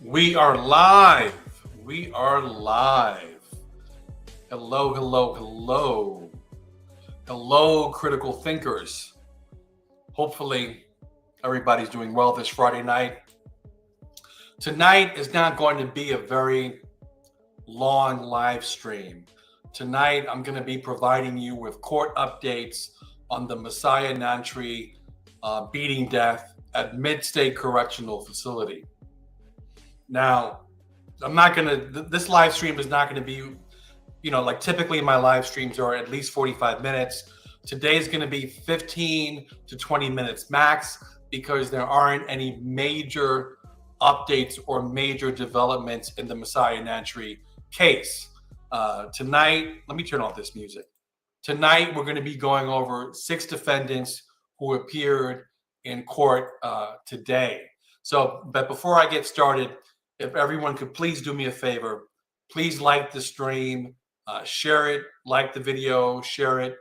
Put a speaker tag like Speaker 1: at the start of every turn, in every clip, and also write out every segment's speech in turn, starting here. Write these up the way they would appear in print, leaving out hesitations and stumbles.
Speaker 1: We are live. We are live. Hello, hello, hello. Hello, critical thinkers. Hopefully, everybody's doing well this Friday night. Tonight is not going to be a very long live stream. Tonight, I'm going to be providing you with court updates on the Messiah Nantwi beating death at Mid-State Correctional Facility. Now, this live stream is not going to be, like typically my live streams are at least 45 minutes. Today's going to be 15 to 20 minutes max because there aren't any major updates or major developments in the Messiah Nantwi case. Tonight, let me turn off this music. Tonight, we're going to be going over 6 defendants who appeared in court today. But before I get started, if everyone could please do me a favor, please like the stream, share it, like the video, share it,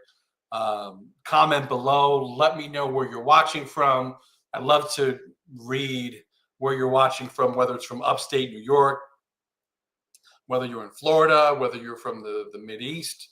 Speaker 1: comment below, let me know where you're watching from. I'd love to read where you're watching from, whether it's from upstate New York, whether you're in Florida, whether you're from the Mid-East,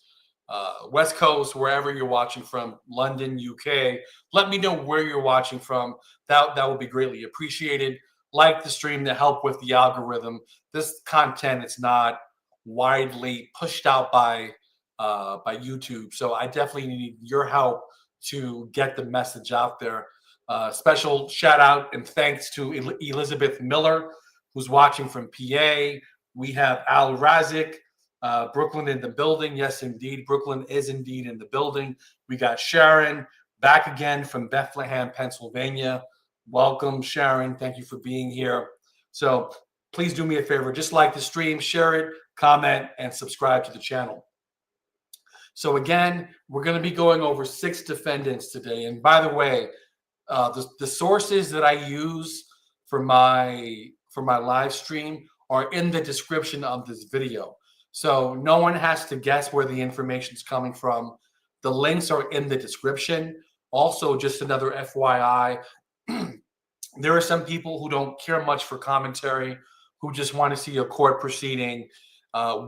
Speaker 1: West Coast, wherever you're watching from, London, UK. Let me know where you're watching from. That will be greatly appreciated. Like the stream to help with the algorithm. This content is not widely pushed out by YouTube, so I definitely need your help to get the message out there. Special shout out and thanks to Elizabeth Miller, who's watching from PA. We have Al Razik, Brooklyn in the building. Yes, indeed, Brooklyn is indeed in the building. We got Sharon back again from Bethlehem, Pennsylvania. Welcome, Sharon. Thank you for being here. So please do me a favor. Just like the stream, share it, comment, and subscribe to the channel. So again, we're going to be going over 6 defendants today. And by the way, the sources that I use for my live stream are in the description of this video. So no one has to guess where the information is coming from. The links are in the description. Also, just another FYI, there are some people who don't care much for commentary, who just want to see a court proceeding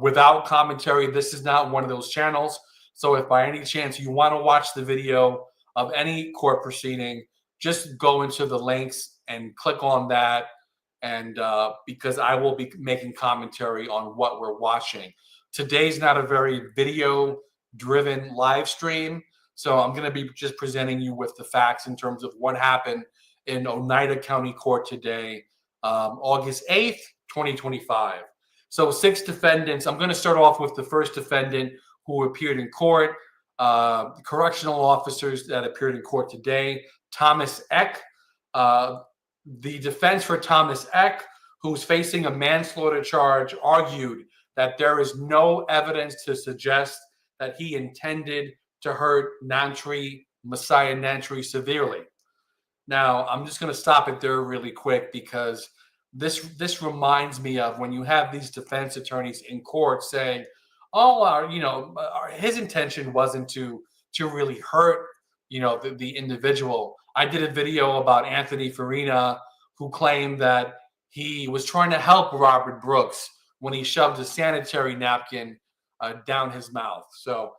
Speaker 1: without commentary. This is not one of those channels. So if by any chance you want to watch the video of any court proceeding, just go into the links and click on that. And because I will be making commentary on what we're watching. Today's not a very video-driven live stream. So I'm going to be just presenting you with the facts in terms of what happened in Oneida County Court today, August 8th, 2025. So 6 defendants. I'm going to start off with the first defendant who appeared in court. Correctional officers that appeared in court today, Thomas Eck. The defense for Thomas Eck, who's facing a manslaughter charge, argued that there is no evidence to suggest that he intended to hurt Messiah Nantwi severely. Now, I'm just going to stop it there really quick because this reminds me of when you have these defense attorneys in court saying, his intention wasn't to really hurt, the individual. I did a video about Anthony Farina, who claimed that he was trying to help Robert Brooks when he shoved a sanitary napkin down his mouth. So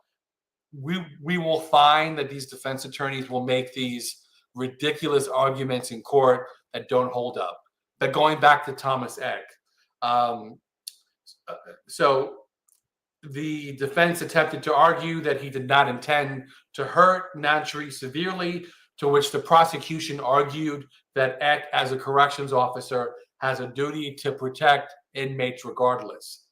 Speaker 1: we will find that these defense attorneys will make these ridiculous arguments in court that don't hold up. But going back to Thomas Eck, so the defense attempted to argue that he did not intend to hurt Nantwi severely, to which the prosecution argued that Eck, as a corrections officer, has a duty to protect inmates regardless.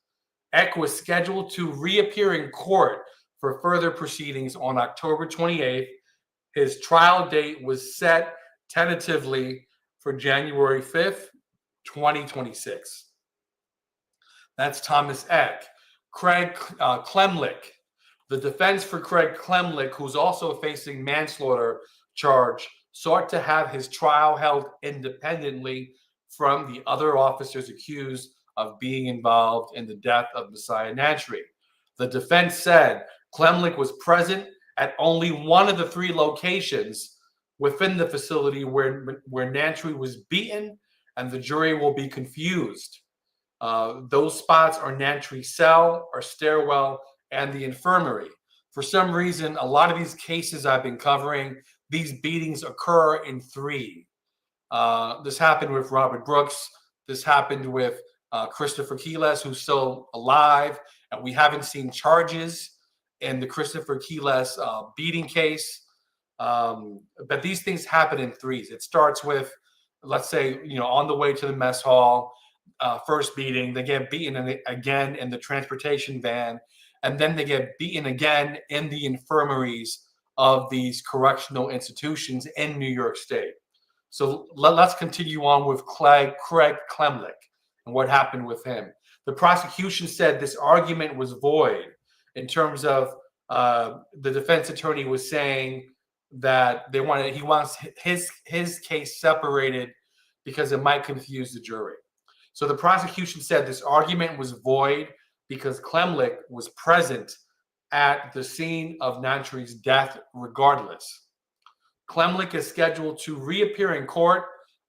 Speaker 1: Eck was scheduled to reappear in court for further proceedings on October 28th. His trial date was set tentatively for January 5th, 2026. That's Thomas Eck. Clemck. The defense for Craig Clemck, who's also facing manslaughter charge, sought to have his trial held independently from the other officers accused of being involved in the death of Messiah Nantwi. The defense said Clemck was present at only one of the 3 locations within the facility where Nantwi was beaten, and the jury will be confused Those spots are Nantwi's cell, our stairwell, and the infirmary. For some reason, a lot of these cases I've been covering, these beatings occur in three. This happened with Robert Brooks. This happened with Christopher Keeles, who's still alive, and we haven't seen charges in the Christopher Keeles beating case. But these things happen in threes. It starts with, let's say, on the way to the mess hall, first beating, they get beaten again in the transportation van, and then they get beaten again in the infirmaries of these correctional institutions in New York State. So let's continue on with Craig Clemck and what happened with him. The prosecution said this argument was void in terms of the defense attorney was saying that he wants his case separated because it might confuse the jury. So the prosecution said this argument was void because Clemck was present at the scene of Nantwi's death regardless. Clemck is scheduled to reappear in court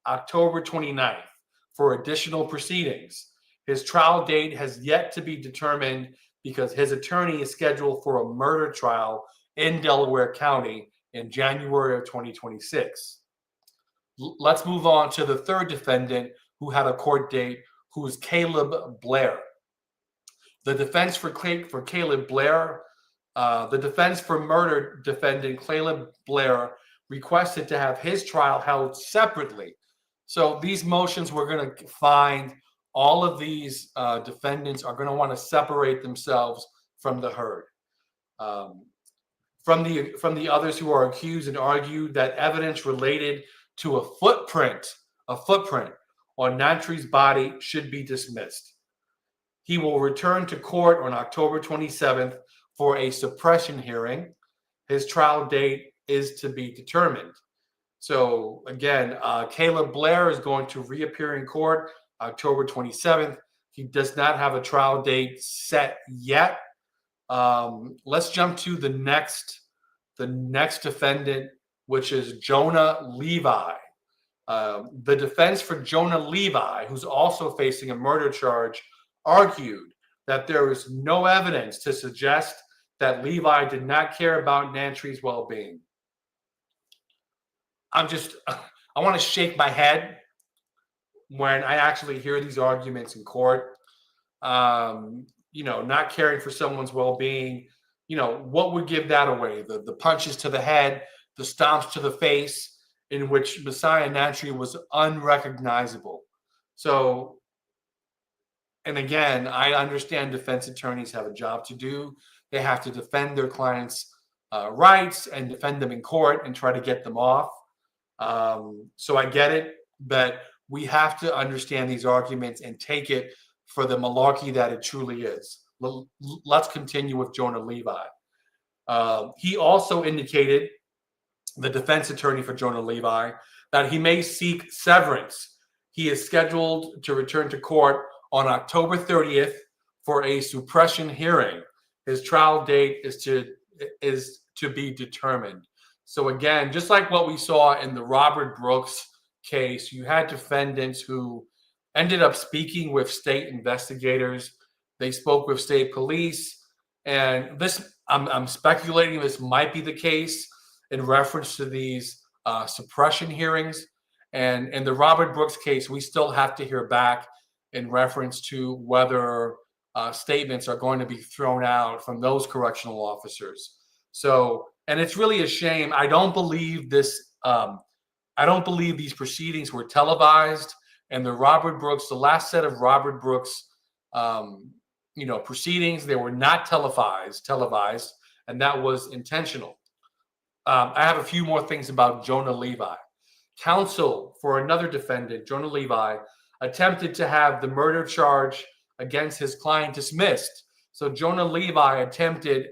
Speaker 1: October 29th for additional proceedings. His trial date has yet to be determined because his attorney is scheduled for a murder trial in Delaware County in January of 2026. Let's move on to the third defendant who had a court date, who is Caleb Blair. The defense for Caleb Blair, the defense for murder defendant Caleb Blair requested to have his trial held separately. So these motions, we're going to find all of these defendants are going to want to separate themselves from the herd. From the others who are accused and argued that evidence related to a footprint on Nantwi's body should be dismissed. He will return to court on October 27th for a suppression hearing. His trial date is to be determined. So again, Caleb Blair is going to reappear in court October 27th. He does not have a trial date set yet. Let's jump to the next defendant, which is Jonah Levi. The defense for Jonah Levi, who's also facing a murder charge, argued that there is no evidence to suggest that Levi did not care about Nantwi's well-being. I want to shake my head when I actually hear these arguments in court. Not caring for someone's well-being, what would give that away? The punches to the head, the stomps to the face, in which Messiah Nantwi was unrecognizable. So, and again, I understand defense attorneys have a job to do. They have to defend their clients' rights and defend them in court and try to get them off. So I get it, but we have to understand these arguments and take it for the malarkey that it truly is. Let's continue with Jonah Levi. He also indicated, the defense attorney for Jonah Levi, that he may seek severance. He is scheduled to return to court on October 30th for a suppression hearing. His trial date is to be determined. So again, just like what we saw in the Robert Brooks case, you had defendants who ended up speaking with state investigators. They spoke with state police, and this, I'm speculating this might be the case in reference to these suppression hearings. And in the Robert Brooks case, we still have to hear back in reference to whether statements are going to be thrown out from those correctional officers. So, and it's really a shame. I don't believe this. I don't believe these proceedings were televised. And the last set of Robert Brooks, proceedings, they were not televised, and that was intentional. I have a few more things about Jonah Levi. Counsel for another defendant, Jonah Levi, attempted to have the murder charge against his client dismissed. So Jonah Levi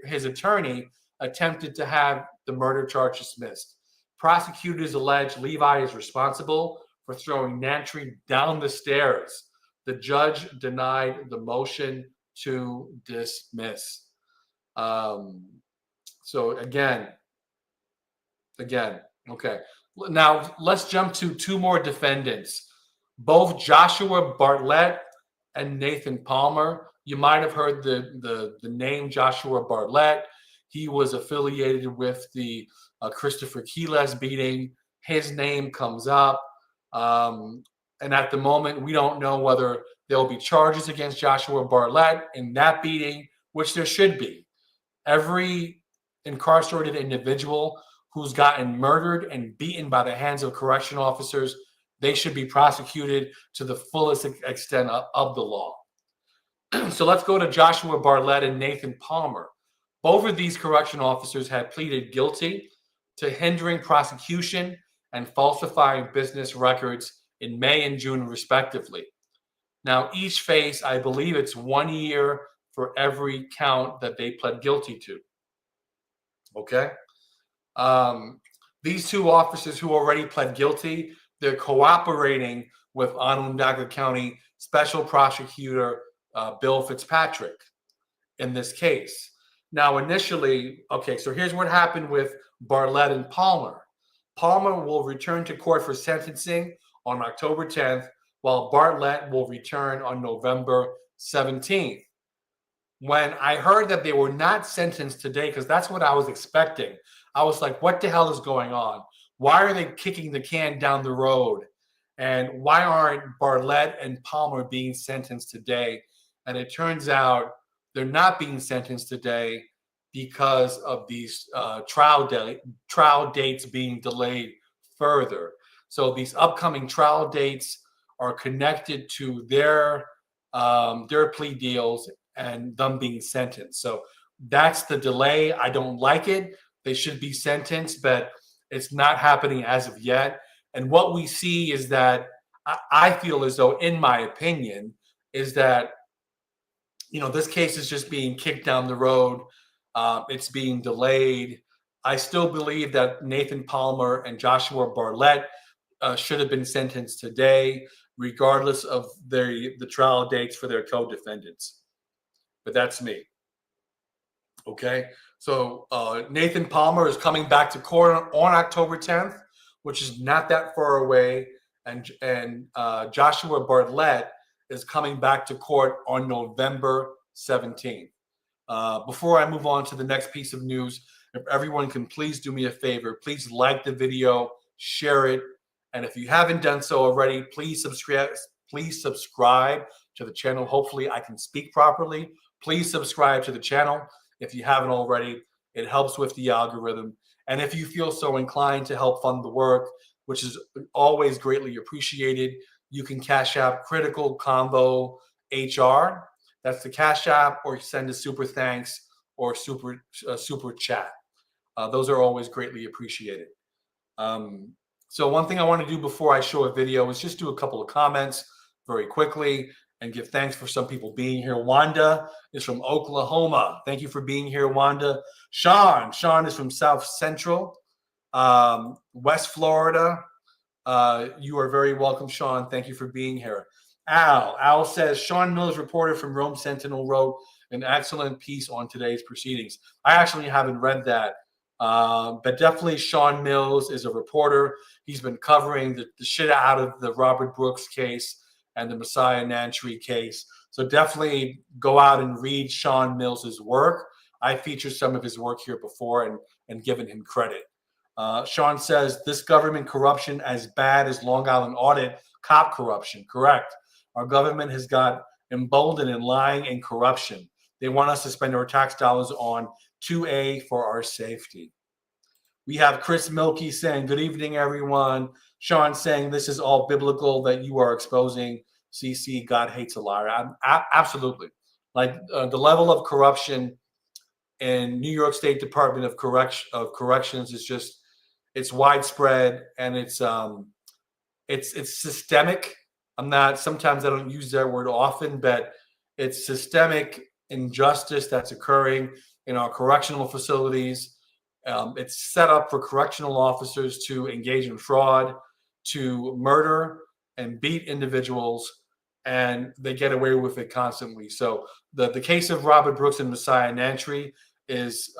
Speaker 1: his attorney attempted to have the murder charge dismissed. Prosecutors allege Levi is responsible for throwing Nantwi down the stairs. The judge denied the motion to dismiss. So again, okay. Now let's jump to two more defendants. Both Joshua Bartlett and Nathan Palmer. You might have heard the name Joshua Bartlett. He was affiliated with the Christopher Keeles beating. His name comes up. And at the moment, we don't know whether there'll be charges against Joshua Bartlett in that beating, which there should be. Every incarcerated individual who's gotten murdered and beaten by the hands of correctional officers, they should be prosecuted to the fullest extent of the law. So let's go to Joshua Bartlett and Nathan Palmer. Both of these correctional officers had pleaded guilty to hindering prosecution and falsifying business records in May and June, respectively. Now, each face, I believe it's 1 year for every count that they pled guilty to. Okay? These two officers who already pled guilty, they're cooperating with Oneida County Special Prosecutor Bill Fitzpatrick in this case. Now, initially, okay, so here's what happened with Bartlett and Palmer. Palmer will return to court for sentencing on October 10th, while Bartlett will return on November 17th. When I heard that they were not sentenced today, because that's what I was expecting, I was like, what the hell is going on? Why are they kicking the can down the road? And why aren't Bartlett and Palmer being sentenced today? And it turns out they're not being sentenced today because of these trial dates being delayed further. So these upcoming trial dates are connected to their plea deals and them being sentenced. So that's the delay. I don't like it. They should be sentenced, but it's not happening as of yet. And what we see is that I feel as though, in my opinion, is that, you know, this case is just being kicked down the road. It's being delayed. I still believe that Nathan Palmer and Joshua Bartlett should have been sentenced today, regardless of the trial dates for their co-defendants. But that's me. Okay, so Nathan Palmer is coming back to court on October 10th, which is not that far away, and Joshua Bartlett is coming back to court on November 17th. Before I move on to the next piece of news, if everyone can please do me a favor, please like the video, share it, and if you haven't done so already, please subscribe to the channel. Hopefully I can speak properly. Please subscribe to the channel if you haven't already. It helps with the algorithm. And if you feel so inclined to help fund the work, which is always greatly appreciated, you can Cash App Critical Combo HR. That's the Cash App, or send a super thanks or super chat. Those are always greatly appreciated. So one thing I want to do before I show a video is just do a couple of comments very quickly and give thanks for some people being here. Wanda is from Oklahoma. Thank you for being here, Wanda. Sean is from South Central, West Florida. You are very welcome, Sean. Thank you for being here. Al says, Sean Mills, reporter from Rome Sentinel, wrote an excellent piece on today's proceedings. I actually haven't read that, but definitely Sean Mills is a reporter. He's been covering the shit out of the Robert Brooks case and the Messiah Nantwi case. So definitely go out and read Sean Mills's work. I featured some of his work here before and given him credit. Sean says, this government corruption as bad as Long Island audit cop corruption. Correct. Our government has got emboldened in lying and corruption. They want us to spend our tax dollars on 2A for our safety. We have Chris Milkey saying, good evening, everyone. Sean saying, this is all biblical that you are exposing. CC, God hates a liar. Absolutely. Like the level of corruption in New York State Department of Corrections is just, it's widespread, and it's systemic. Sometimes I don't use that word often, but it's systemic injustice that's occurring in our correctional facilities. It's set up for correctional officers to engage in fraud, to murder and beat individuals, and they get away with it constantly. So the case of Robert Brooks and Messiah Nantwi is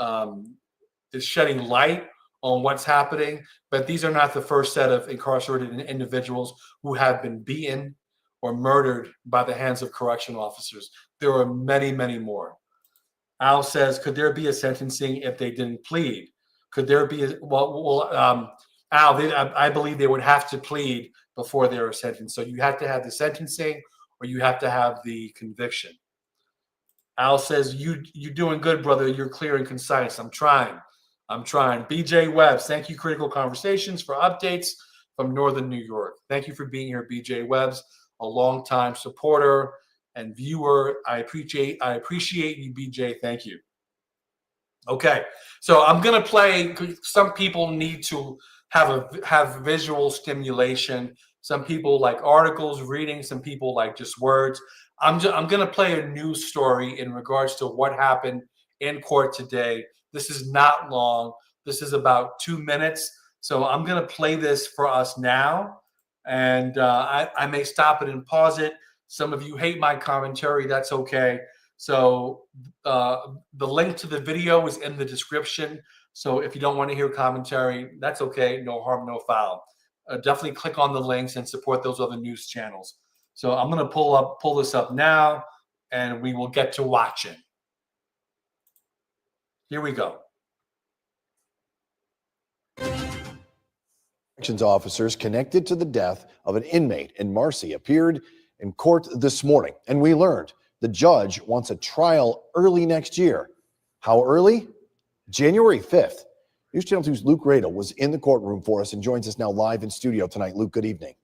Speaker 1: shedding light on what's happening, but these are not the first set of incarcerated individuals who have been beaten or murdered by the hands of correctional officers. There are many, many more. Al says, could there be a sentencing if they didn't plead? Could there be Al, I believe they would have to plead before they are sentenced. So you have to have the sentencing or you have to have the conviction. Al says, you're doing good, brother. You're clear and concise. I'm trying. BJ Webbs, thank you, Critical Conversations, for updates from Northern New York. Thank you for being here, BJ Webbs, a longtime supporter and viewer. I appreciate you, BJ. Thank you. Okay, so I'm gonna play. Some people need to have visual stimulation. Some people like articles, reading. Some people like just words. I'm gonna play a news story in regards to what happened in court today. This is not long. This is about 2 minutes. So I'm gonna play this for us now, and I may stop it and pause it. Some of you hate my commentary. That's okay. So the link to the video is in the description. So if you don't want to hear commentary, that's okay. No harm, no foul. Definitely click on the links and support those other news channels. So I'm going to pull this up now, and we will get to watching. Here we go.
Speaker 2: Corrections officers connected to the death of an inmate in Marcy appeared in court this morning, and we learned the judge wants a trial early next year. How early? January 5th. News Channel 2's Luke Radel was in the courtroom for us and joins us now live in studio tonight. Luke, good evening.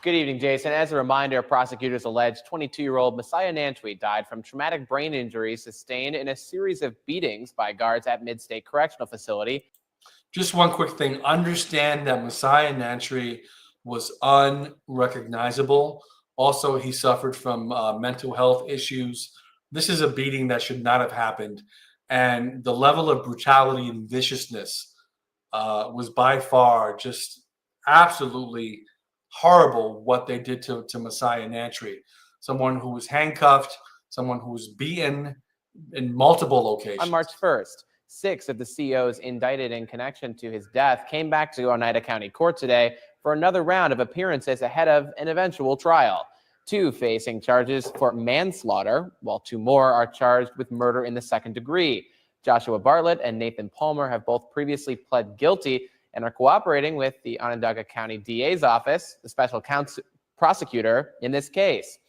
Speaker 3: Good evening, Jason. As a reminder, prosecutors allege 22-year-old Messiah Nantwi died from traumatic brain injuries sustained in a series of beatings by guards at Mid-State Correctional Facility.
Speaker 1: Just one quick thing. Understand that Messiah Nantwi was unrecognizable. Also, he suffered from mental health issues. This is a beating that should not have happened. And the level of brutality and viciousness was by far just absolutely horrible what they did to Messiah Nantwi. Someone who was handcuffed, someone who was beaten in multiple locations.
Speaker 3: On March 1st, 6 of the COs indicted in connection to his death came back to Oneida County Court today for another round of appearances ahead of an eventual trial. 2 facing charges for manslaughter, while 2 more are charged with murder in the second degree. Joshua Bartlett and Nathan Palmer have both previously pled guilty and are cooperating with the Oneida County DA's office, the special prosecutor in this case.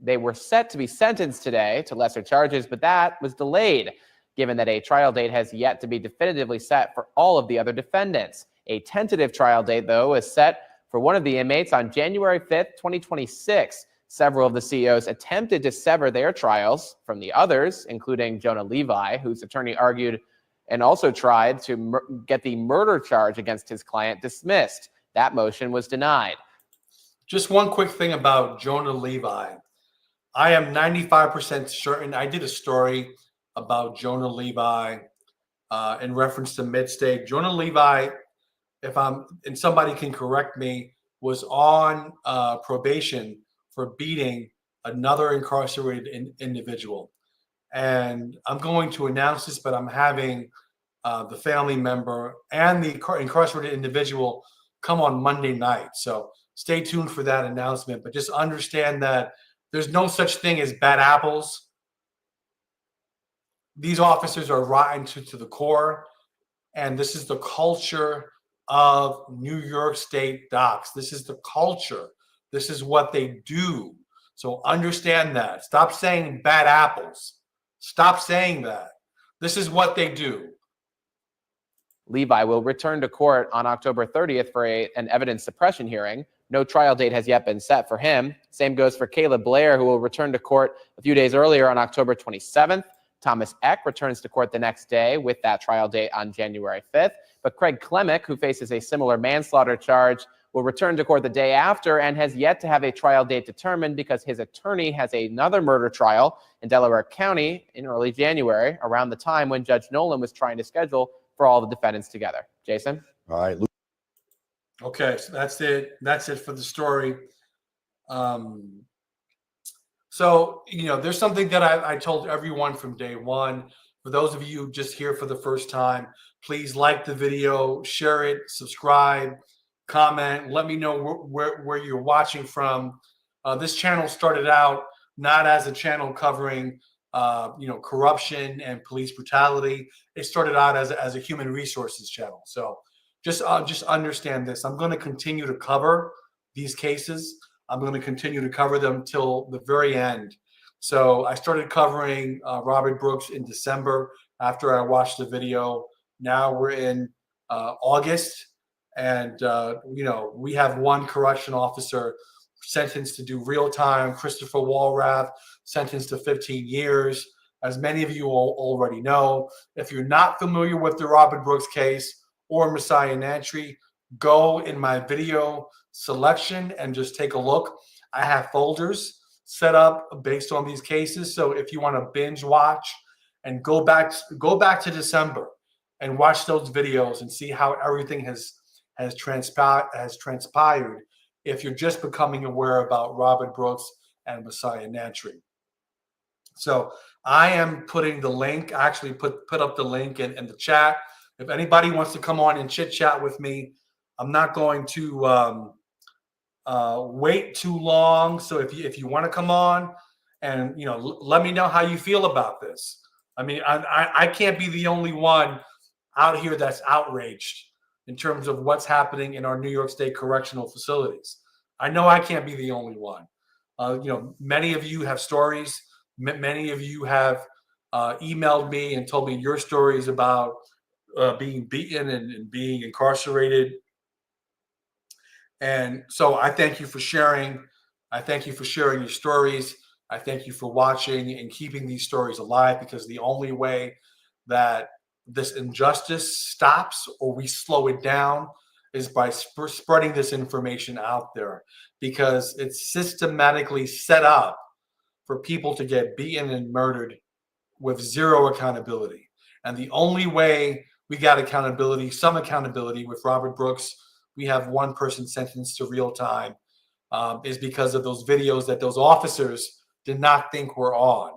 Speaker 3: They were set to be sentenced today to lesser charges, but that was delayed, given that a trial date has yet to be definitively set for all of the other defendants. A tentative trial date, though, is set for one of the inmates on January 5th, 2026. Several of the COs attempted to sever their trials from the others, including Jonah Levi, whose attorney argued and also tried to get the murder charge against his client dismissed. That motion was denied.
Speaker 1: Just one quick thing about Jonah Levi. I am 95% certain. I did a story about Jonah Levi in reference to Mid-State. Jonah Levi, and somebody can correct me, was on probation for beating another incarcerated individual. And I'm going to announce this, but I'm having the family member and the incarcerated individual come on Monday night. So stay tuned for that announcement. But just understand that there's no such thing as bad apples. These officers are rotten to the core. And this is the culture of New York State docks. This is the culture. This is what they do. So understand that. Stop saying bad apples. Stop saying that. This is what they do.
Speaker 3: Levi will return to court on October 30th for an evidence suppression hearing. No trial date has yet been set for him. Same goes for Blair, who will return to court a few days earlier on October 27th. Thomas Eck returns to court the next day with that trial date on January 5th. But Clemck, who faces a similar manslaughter charge, will return to court the day after and has yet to have a trial date determined because his attorney has another murder trial in Delaware County in early January, around the time when Judge Nolan was trying to schedule for all the defendants together. Jason?
Speaker 2: All right.
Speaker 1: Okay, so that's it. That's it for the story. So, there's something that I told everyone from day one. For those of you just here for the first time, please like the video, share it, subscribe, comment. Let me know where you're watching from. This channel started out not as a channel covering, corruption and police brutality. It started out as a human resources channel. So just understand this. I'm going to continue to cover these cases. I'm going to continue to cover them till the very end. So I started covering Robert Brooks in December after I watched the video. Now we're in August, and we have one correction officer sentenced to do real time. Christopher Walrath sentenced to 15 years. As many of you all already know, if you're not familiar with the Robert Brooks case or Messiah Nantwi, go in my video selection and just take a look. I have folders set up based on these cases. So if you want to binge watch and go back to December and watch those videos and see how everything has transpired if you're just becoming aware about Robert Brooks and Messiah Nantwi. So I am putting the link, actually put up the link in the chat. If anybody wants to come on and chit chat with me, I'm not going to wait too long. So if you want to come on and let me know how you feel about this. I mean, I can't be the only one out here that's outraged in terms of what's happening in our New York State correctional facilities. I know I can't be the only one. Many of you have stories. Many of you have emailed me and told me your stories about being beaten and being incarcerated. And so I thank you for sharing. I thank you for sharing your stories. I thank you for watching and keeping these stories alive, because the only way that this injustice stops or we slow it down is by spreading this information out there, because it's systematically set up for people to get beaten and murdered with zero accountability. And the only way we got accountability, some accountability with Robert Brooks, we have one person sentenced to real time, is because of those videos that those officers did not think were on.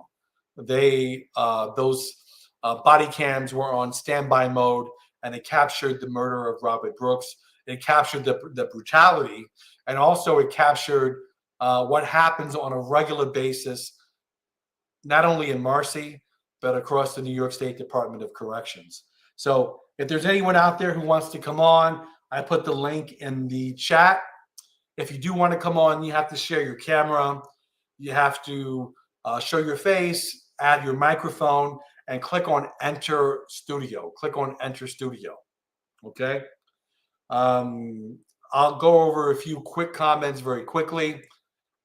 Speaker 1: Those body cams were on standby mode, and it captured the murder of Robert Brooks. It captured the brutality, and also it captured what happens on a regular basis, not only in Marcy, but across the New York State Department of Corrections. So if there's anyone out there who wants to come on, I put the link in the chat. If you do want to come on, you have to share your camera. You have to show your face, add your microphone, and click on Enter Studio. Click on Enter Studio. Okay? I'll go over a few quick comments very quickly,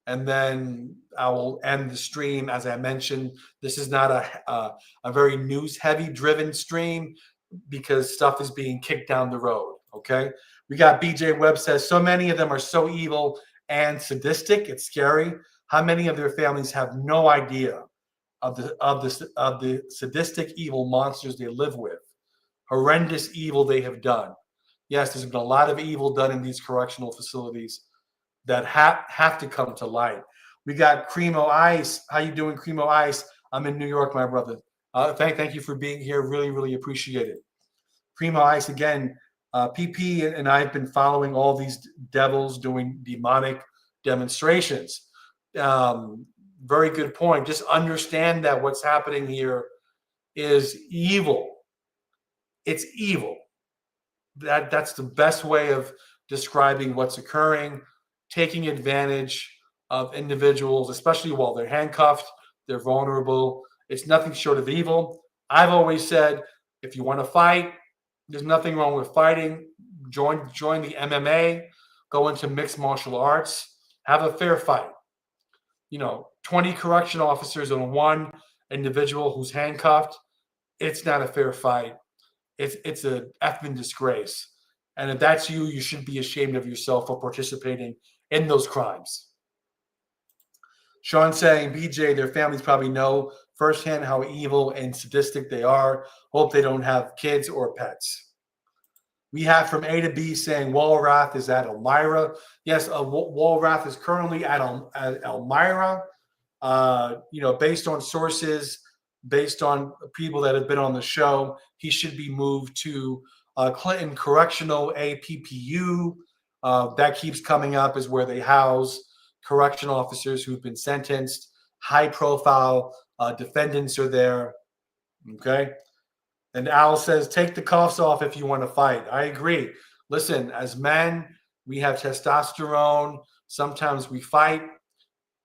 Speaker 1: and then I will end the stream. As I mentioned, this is not a very news-heavy driven stream, because stuff is being kicked down the road. Okay, we got BJ Webb says, so many of them are so evil and sadistic. It's scary. How many of their families have no idea of the sadistic evil monsters they live with? Horrendous evil they have done. Yes, there's been a lot of evil done in these correctional facilities that have to come to light. We got Cremo Ice. How you doing, Cremo Ice? I'm in New York, my brother. Thank you for being here. Really, really appreciate it. Cremo Ice, again, PP and I have been following all these devils doing demonic demonstrations. Very good point. Just understand that what's happening here is evil. It's evil. That's the best way of describing what's occurring, taking advantage of individuals, especially while they're handcuffed, they're vulnerable. It's nothing short of evil. I've always said, if you want to fight, there's nothing wrong with fighting. Join the MMA, go into mixed martial arts, have a fair fight. 20 correction officers on one individual who's handcuffed, it's not a fair fight. It's a effing disgrace. And if that's you, you should be ashamed of yourself for participating in those crimes. Sean saying, BJ, their families probably know firsthand how evil and sadistic they are. Hope they don't have kids or pets. We have from A to B saying Walrath is at Elmira. Yes, Walrath is currently at Elmira. Based on sources, based on people that have been on the show, he should be moved to Clinton Correctional, APPU. That keeps coming up as where they house correctional officers who've been sentenced. High profile defendants are there. Okay. And Al says, take the cuffs off if you want to fight. I agree. Listen, as men, we have testosterone. Sometimes we fight.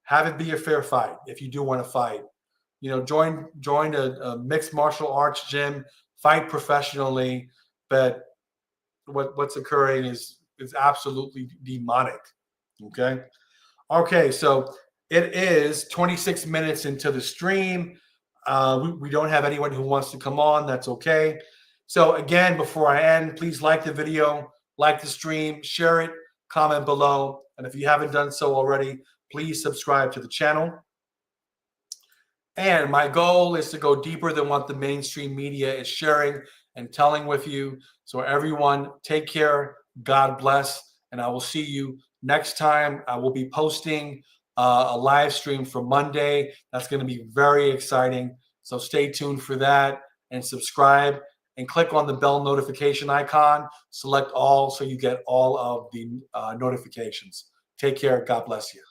Speaker 1: Have it be a fair fight if you do want to fight. You know, join a mixed martial arts gym, fight professionally. But what's occurring is absolutely demonic. Okay. Okay, so it is 26 minutes into the stream. We don't have anyone who wants to come on. That's okay. So again, before I end, please like the video, like the stream, share it, comment below. And if you haven't done so already, please subscribe to the channel. And my goal is to go deeper than what the mainstream media is sharing and telling with you. So everyone, take care. God bless. And I will see you next time. I will be posting a live stream for Monday. That's going to be very exciting. So stay tuned for that and subscribe and click on the bell notification icon. Select all so you get all of the notifications. Take care. God bless you.